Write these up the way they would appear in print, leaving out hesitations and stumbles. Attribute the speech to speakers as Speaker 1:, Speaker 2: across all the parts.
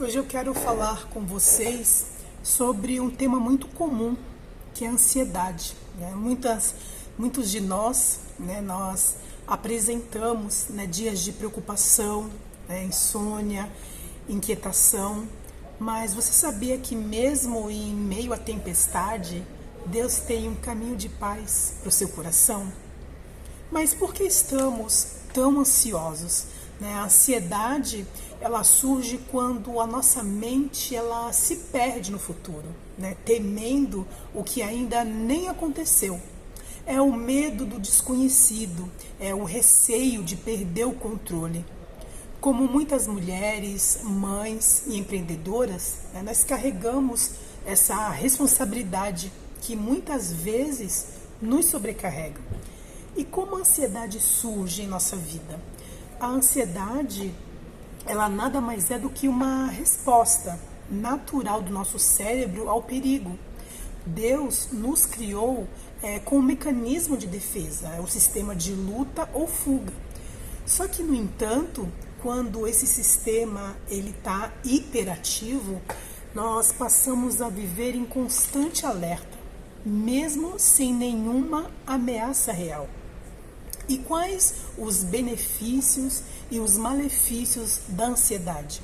Speaker 1: Hoje eu quero falar com vocês sobre um tema muito comum, que é a ansiedade. Muitos de nós, nós apresentamos dias de preocupação, insônia, inquietação, mas você sabia que mesmo em meio à tempestade, Deus tem um caminho de paz para o seu coração? Mas por que estamos tão ansiosos? A ansiedade, ela surge quando a nossa mente ela se perde no futuro, temendo o que ainda nem aconteceu. É o medo do desconhecido, é o receio de perder o controle. Como muitas mulheres, mães e empreendedoras, nós carregamos essa responsabilidade que muitas vezes nos sobrecarrega. E como a ansiedade surge em nossa vida? A ansiedade, ela nada mais é do que uma resposta natural do nosso cérebro ao perigo. Deus nos criou com um mecanismo de defesa, o sistema de luta ou fuga. Só que, no entanto, quando esse sistema está hiperativo, nós passamos a viver em constante alerta, mesmo sem nenhuma ameaça real. E quais os benefícios e os malefícios da ansiedade?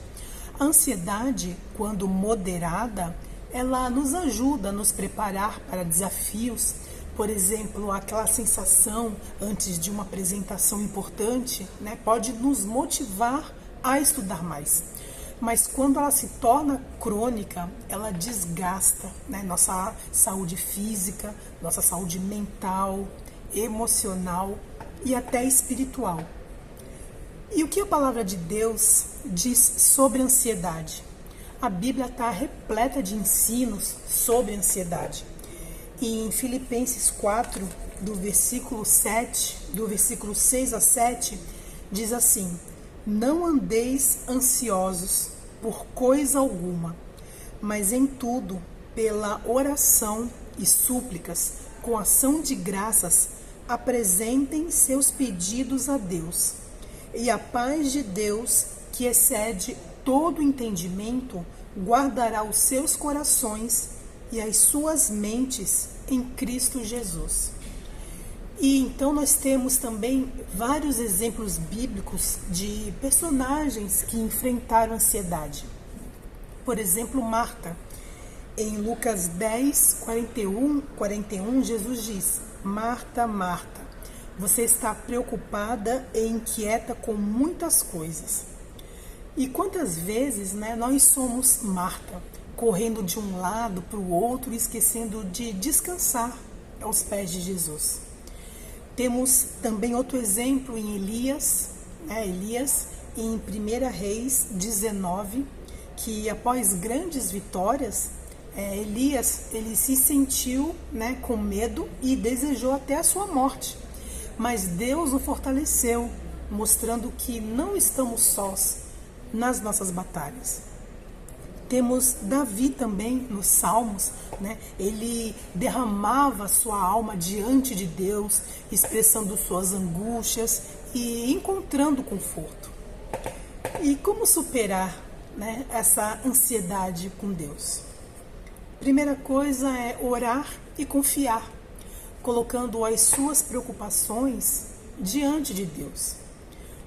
Speaker 1: A ansiedade, quando moderada, ela nos ajuda a nos preparar para desafios. Por exemplo, aquela sensação antes de uma apresentação importante, pode nos motivar a estudar mais. Mas quando ela se torna crônica, ela desgasta nossa saúde física, nossa saúde mental, emocional e até espiritual. E o que a palavra de Deus diz sobre a ansiedade? A Bíblia está repleta de ensinos sobre a ansiedade. E em Filipenses 4, do versículo 6 a 7, diz assim: não andeis ansiosos por coisa alguma, mas em tudo, pela oração e súplicas, com ação de graças, apresentem seus pedidos a Deus. E a paz de Deus, que excede todo entendimento, guardará os seus corações e as suas mentes em Cristo Jesus. E então nós temos também vários exemplos bíblicos de personagens que enfrentaram ansiedade. Por exemplo, Marta. Em Lucas 10, 41, Jesus diz: Marta, Marta, você está preocupada e inquieta com muitas coisas. E quantas vezes nós somos Marta, correndo de um lado para o outro e esquecendo de descansar aos pés de Jesus. Temos também outro exemplo em Elias, em 1 Reis 19, que após grandes vitórias, Elias ele se sentiu com medo e desejou até a sua morte. Mas Deus o fortaleceu, mostrando que não estamos sós nas nossas batalhas. Temos Davi também nos Salmos, ele derramava sua alma diante de Deus, expressando suas angústias e encontrando conforto. E como superar essa ansiedade com Deus? Primeira coisa é orar e confiar, colocando as suas preocupações diante de Deus.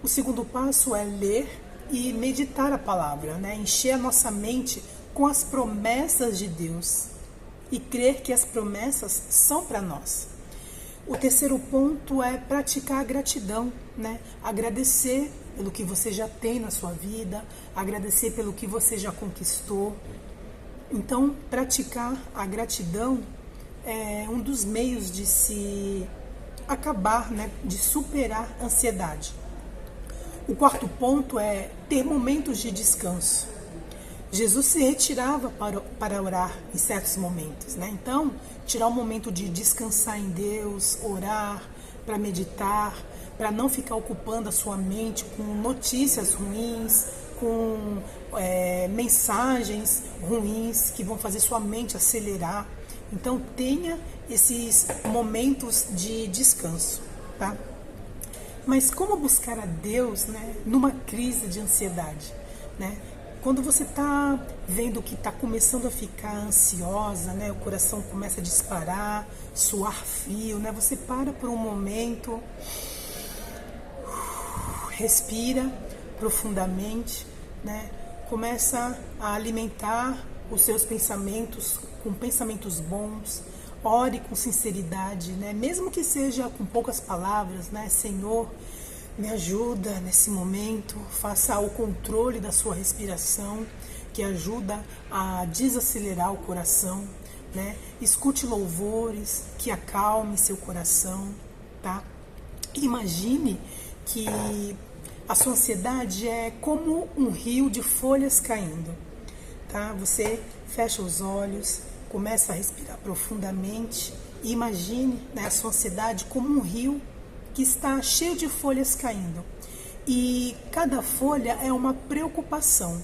Speaker 1: O segundo passo é ler e meditar a palavra, encher a nossa mente com as promessas de Deus e crer que as promessas são para nós. O terceiro ponto é praticar a gratidão, agradecer pelo que você já tem na sua vida, agradecer pelo que você já conquistou. Então, praticar a gratidão é um dos meios de se acabar, de superar a ansiedade. O quarto ponto é ter momentos de descanso. Jesus se retirava para orar em certos momentos, Então, tirar um momento de descansar em Deus, orar, para meditar, para não ficar ocupando a sua mente com notícias ruins, com mensagens ruins que vão fazer sua mente acelerar. Então, tenha esses momentos de descanso, tá? Mas como buscar a Deus numa crise de ansiedade? quando você está vendo que está começando a ficar ansiosa, né, o coração começa a disparar, suar frio, né, você para por um momento, respira profundamente, né, começa a alimentar os seus pensamentos com pensamentos bons, ore com sinceridade, né, mesmo que seja com poucas palavras, né, Senhor, me ajuda nesse momento, faça o controle da sua respiração, que ajuda a desacelerar o coração, né? Escute louvores que acalme seu coração, tá? Imagine que a sua ansiedade é como um rio de folhas caindo, tá? Você fecha os olhos, começa a respirar profundamente e imagine, né, a sua ansiedade como um rio que está cheio de folhas caindo. E cada folha é uma preocupação,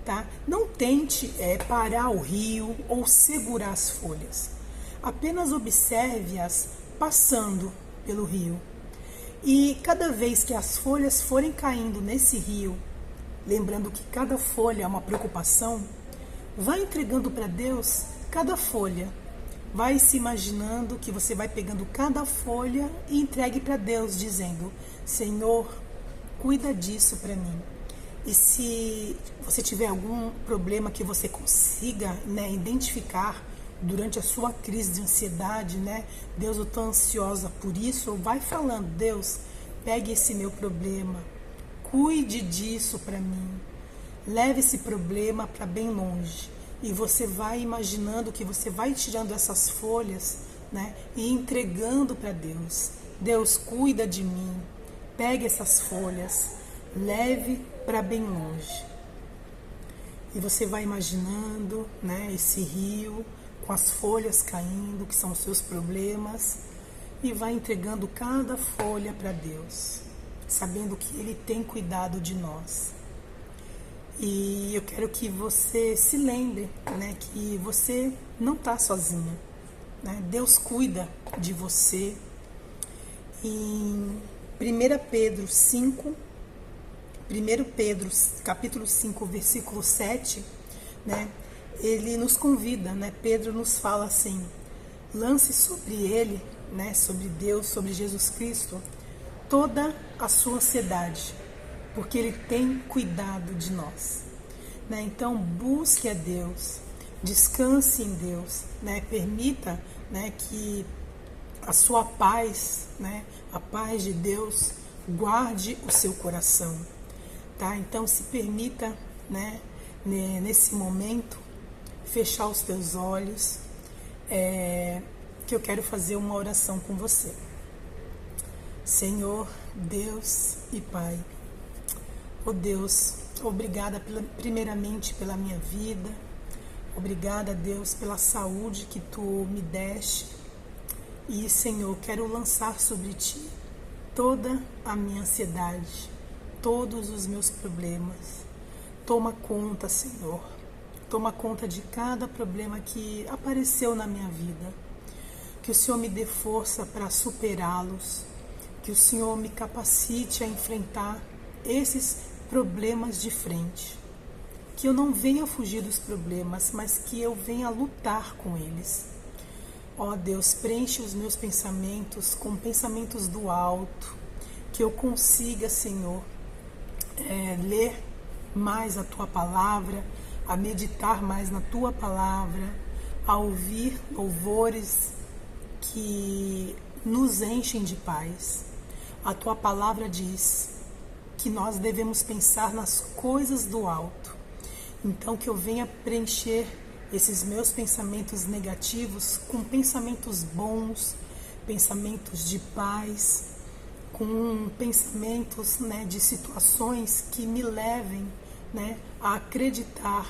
Speaker 1: tá? Não tente parar o rio ou segurar as folhas. Apenas observe-as passando pelo rio. E cada vez que as folhas forem caindo nesse rio, lembrando que cada folha é uma preocupação, vá entregando para Deus cada folha. Vai se imaginando que você vai pegando cada folha e entregue para Deus, dizendo: Senhor, cuida disso para mim. E se você tiver algum problema que você consiga, né, identificar durante a sua crise de ansiedade, né, Deus, eu estou ansiosa por isso, vai falando: Deus, pegue esse meu problema, cuide disso para mim, leve esse problema para bem longe. E você vai imaginando que você vai tirando essas folhas, né, e entregando para Deus. Deus, cuida de mim. Pegue essas folhas, leve para bem longe. E você vai imaginando, né, esse rio com as folhas caindo, que são os seus problemas, e vai entregando cada folha para Deus, sabendo que Ele tem cuidado de nós. E eu quero que você se lembre, né, que você não está sozinha, né? Deus cuida de você. Em 1 Pedro 5, capítulo 5, versículo 7, né, ele nos convida, né, Pedro nos fala assim: lance sobre ele, né, sobre Deus, sobre Jesus Cristo, toda a sua ansiedade, porque Ele tem cuidado de nós, né? Então busque a Deus, descanse em Deus, né? Permita, né, que a sua paz, né, a paz de Deus guarde o seu coração, tá? Então se permita, né, nesse momento fechar os teus olhos, que eu quero fazer uma oração com você. Senhor, Deus e Pai, oh Deus, obrigada primeiramente pela minha vida, obrigada, Deus, pela saúde que Tu me deste, e, Senhor, quero lançar sobre Ti toda a minha ansiedade, todos os meus problemas. Toma conta, Senhor, toma conta de cada problema que apareceu na minha vida, que o Senhor me dê força para superá-los, que o Senhor me capacite a enfrentar esses problemas de frente, que eu não venha fugir dos problemas, mas que eu venha lutar com eles. Ó Deus, preenche os meus pensamentos com pensamentos do alto, que eu consiga, Senhor, ler mais a Tua palavra, a meditar mais na Tua palavra, a ouvir louvores que nos enchem de paz. A Tua palavra diz que nós devemos pensar nas coisas do alto. Então que eu venha preencher esses meus pensamentos negativos com pensamentos bons, pensamentos de paz, com pensamentos, né, de situações que me levem, né, a acreditar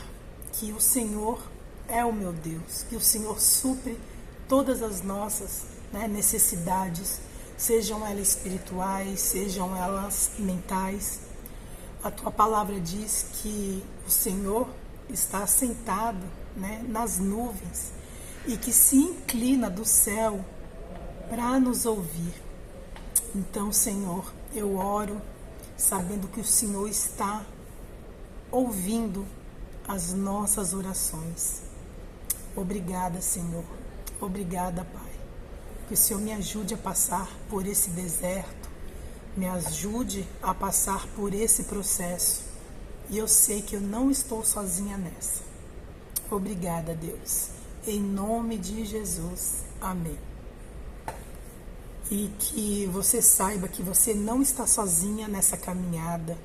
Speaker 1: que o Senhor é o meu Deus, que o Senhor supre todas as nossas, né, necessidades, sejam elas espirituais, sejam elas mentais. A Tua palavra diz que o Senhor está sentado, né, nas nuvens e que se inclina do céu para nos ouvir. Então, Senhor, eu oro sabendo que o Senhor está ouvindo as nossas orações. Obrigada, Senhor. Obrigada, Pai. Que o Senhor me ajude a passar por esse deserto, me ajude a passar por esse processo. E eu sei que eu não estou sozinha nessa. Obrigada, Deus. Em nome de Jesus. Amém. E que você saiba que você não está sozinha nessa caminhada,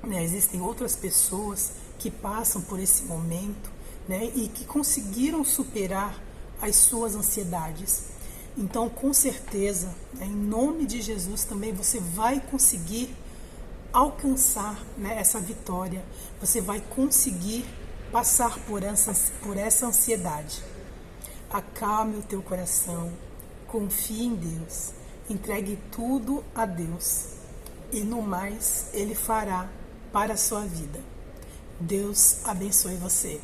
Speaker 1: né? Existem outras pessoas que passam por esse momento, né? E que conseguiram superar as suas ansiedades. Então, com certeza, né, em nome de Jesus também você vai conseguir alcançar, né, essa vitória. Você vai conseguir passar por essa ansiedade. Acalme o teu coração, confie em Deus, entregue tudo a Deus e no mais Ele fará para a sua vida. Deus abençoe você.